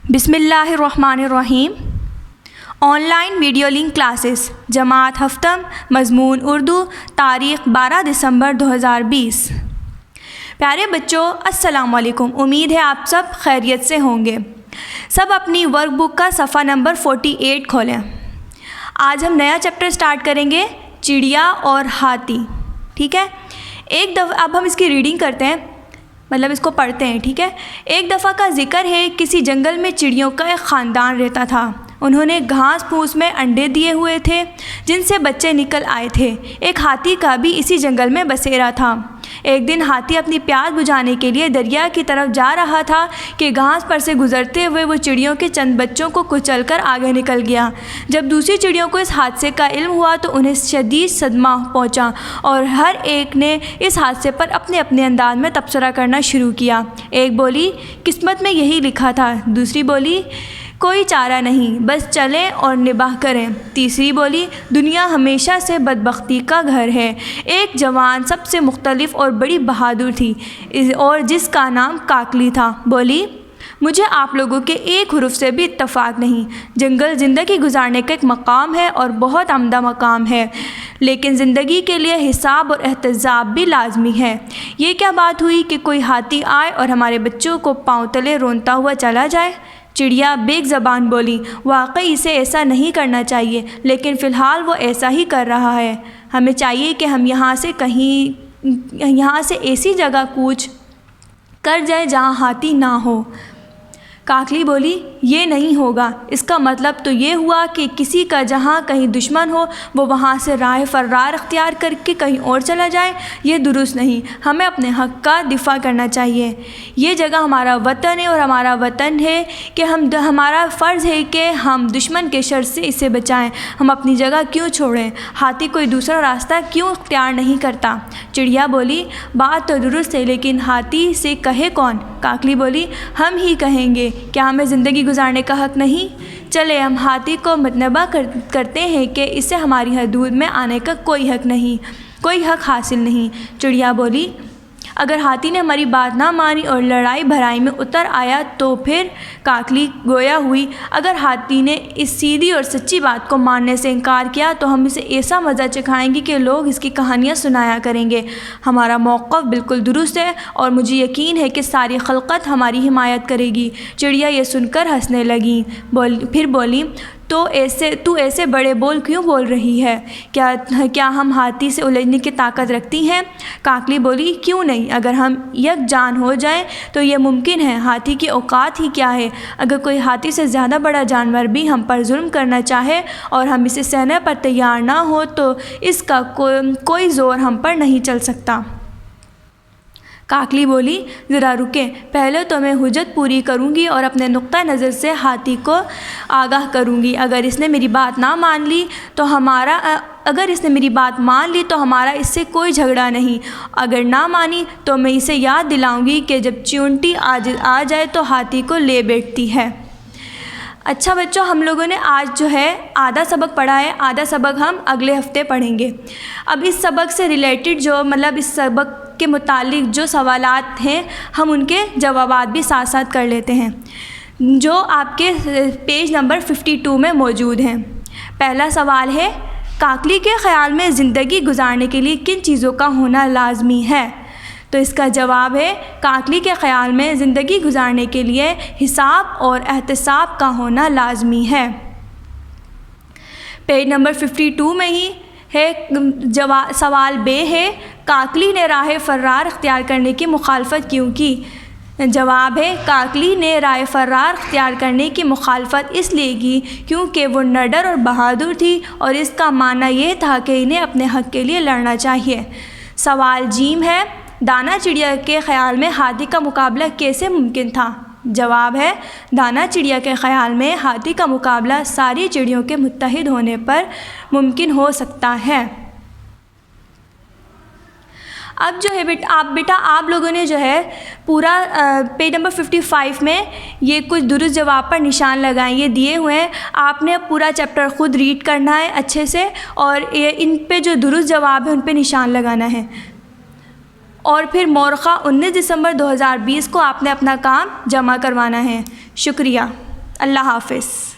بسم اللہ الرحمن الرحیم۔ On line video link classes جماعت ہفتم مضمون اردو تاریخ 12 دسمبر 2020۔ پیارے بچوں السلام علیکم، امید ہے آپ سب خیریت سے ہوں گے۔ سب اپنی ورک بک کا صفحہ نمبر 48 کھولیں۔ آج ہم نیا چیپٹر سٹارٹ کریں گے، چڑیا اور ہاتھی، ٹھیک ہے۔ ایک دفعہ اب ہم اس کی ریڈنگ کرتے ہیں، مطلب اس کو پڑھتے ہیں، ٹھیک ہے۔ ایک دفعہ کا ذکر ہے، کسی جنگل میں چڑیوں کا ایک خاندان رہتا تھا۔ انہوں نے گھاس پھوس میں انڈے دیے ہوئے تھے جن سے بچے نکل آئے تھے۔ ایک ہاتھی کا بھی اسی جنگل میں بسیرا تھا۔ ایک دن ہاتھی اپنی پیاس بجھانے کے لیے دریا کی طرف جا رہا تھا کہ گھاس پر سے گزرتے ہوئے وہ چڑیوں کے چند بچوں کو کچل کر آگے نکل گیا۔ جب دوسری چڑیوں کو اس حادثے کا علم ہوا تو انہیں شدید صدمہ پہنچا اور ہر ایک نے اس حادثے پر اپنے اپنے انداز میں تبصرہ کرنا شروع کیا۔ ایک بولی، قسمت میں یہی لکھا تھا۔ دوسری بولی، کوئی چارہ نہیں، بس چلیں اور نباہ کریں۔ تیسری بولی، دنیا ہمیشہ سے بدبختی کا گھر ہے۔ ایک جوان سب سے مختلف اور بڑی بہادر تھی اور جس کا نام کاکلی تھا، بولی، مجھے آپ لوگوں کے ایک حرف سے بھی اتفاق نہیں۔ جنگل زندگی گزارنے کا ایک مقام ہے اور بہت عمدہ مقام ہے، لیکن زندگی کے لیے حساب اور احتساب بھی لازمی ہے۔ یہ کیا بات ہوئی کہ کوئی ہاتھی آئے اور ہمارے بچوں کو پاؤں تلے رونتا ہوا چلا جائے؟ چڑیا بیک زبان بولی، واقعی اسے ایسا نہیں کرنا چاہیے، لیکن فی الحال وہ ایسا ہی کر رہا ہے۔ ہمیں چاہیے کہ ہم یہاں سے ایسی جگہ کوچ کر جائیں جہاں ہاتھی نہ ہو۔ کاکلی بولی، یہ نہیں ہوگا۔ اس کا مطلب تو یہ ہوا کہ کسی کا جہاں کہیں دشمن ہو وہ وہاں سے راہ فرار اختیار کر کے کہیں اور چلا جائے، یہ درست نہیں۔ ہمیں اپنے حق کا دفاع کرنا چاہیے۔ یہ جگہ ہمارا وطن ہے اور ہمارا وطن ہے کہ ہمارا فرض ہے کہ ہم دشمن کے شر سے اسے بچائیں۔ ہم اپنی جگہ کیوں چھوڑیں؟ ہاتھی کوئی دوسرا راستہ کیوں اختیار نہیں کرتا؟ چڑیا بولی، بات تو درست ہے، لیکن ہاتھی سے کہے کون؟ کاکلی بولی، ہم ہی کہیں گے۔ کیا ہمیں زندگی گزارنے کا حق نہیں؟ چلے ہم ہاتھی کو متنبہ کرتے ہیں کہ اسے ہماری حدود میں آنے کا کوئی حق حاصل نہیں۔ چڑیا بولی، اگر ہاتھی نے ہماری بات نہ مانی اور لڑائی بھرائی میں اتر آیا تو پھر؟ کاکلی گویا ہوئی، اگر ہاتھی نے اس سیدھی اور سچی بات کو ماننے سے انکار کیا تو ہم اسے ایسا مزہ چکھائیں گے کہ لوگ اس کی کہانیاں سنایا کریں گے۔ ہمارا موقف بالکل درست ہے اور مجھے یقین ہے کہ ساری خلقت ہماری حمایت کرے گی۔ چڑیا یہ سن کر ہنسنے لگی، پھر بولی، تو ایسے بڑے بول کیوں بول رہی ہے؟ کیا ہم ہاتھی سے الجھنے کی طاقت رکھتی ہیں؟ کاکلی بولی، کیوں نہیں؟ اگر ہم یک جان ہو جائیں تو یہ ممکن ہے۔ ہاتھی کی اوقات ہی کیا ہے؟ اگر کوئی ہاتھی سے زیادہ بڑا جانور بھی ہم پر ظلم کرنا چاہے اور ہم اسے سہنے پر تیار نہ ہو تو اس کا کوئی زور ہم پر نہیں چل سکتا۔ کاکلی بولی، ذرا رکیں، پہلے تو میں حجت پوری کروں گی اور اپنے نقطہ نظر سے ہاتھی کو آگاہ کروں گی۔ اگر اس نے میری بات مان لی تو ہمارا اس سے کوئی جھگڑا نہیں، اگر نہ مانی تو میں اسے یاد دلاؤں گی کہ جب چیونٹی آ جائے تو ہاتھی کو لے بیٹھتی ہے۔ اچھا بچوں، ہم لوگوں نے آج آدھا سبق پڑھا ہے، آدھا سبق ہم اگلے ہفتے پڑھیں گے۔ اب اس سبق سے ریلیٹڈ اس سبق کے متعلق جو سوالات ہیں ہم ان کے جوابات بھی ساتھ ساتھ کر لیتے ہیں، جو آپ کے پیج نمبر 52 میں موجود ہیں۔ پہلا سوال ہے، کاکلی کے خیال میں زندگی گزارنے کے لیے کن چیزوں کا ہونا لازمی ہے؟ تو اس کا جواب ہے، کاکلی کے خیال میں زندگی گزارنے کے لیے حساب اور احتساب کا ہونا لازمی ہے۔ پیج نمبر 52 میں ہی ہے سوال بے ہے، کاکلی نے راہ فرار اختیار کرنے کی مخالفت کیوں کی؟ جواب ہے، کاکلی نے راہ فرار اختیار کرنے کی مخالفت اس لیے کی کیونکہ وہ نڈر اور بہادر تھی اور اس کا معنی یہ تھا کہ انہیں اپنے حق کے لیے لڑنا چاہیے۔ سوال جیم ہے، دانا چڑیا کے خیال میں ہاتھی کا مقابلہ کیسے ممکن تھا؟ جواب ہے، دانا چڑیا کے خیال میں ہاتھی کا مقابلہ ساری چڑیوں کے متحد ہونے پر ممکن ہو سکتا ہے۔ اب بیٹا آپ لوگوں نے پورا پیج نمبر 55 میں یہ کچھ درست جواب پر نشان لگائیں، یہ دیے ہوئے ہیں۔ آپ نے پورا چیپٹر خود ریڈ کرنا ہے اچھے سے اور ان پہ جو درست جواب ہے ان پہ نشان لگانا ہے، اور پھر مورخہ 19 دسمبر 2020 کو آپ نے اپنا کام جمع کروانا ہے۔ شکریہ۔ اللہ حافظ.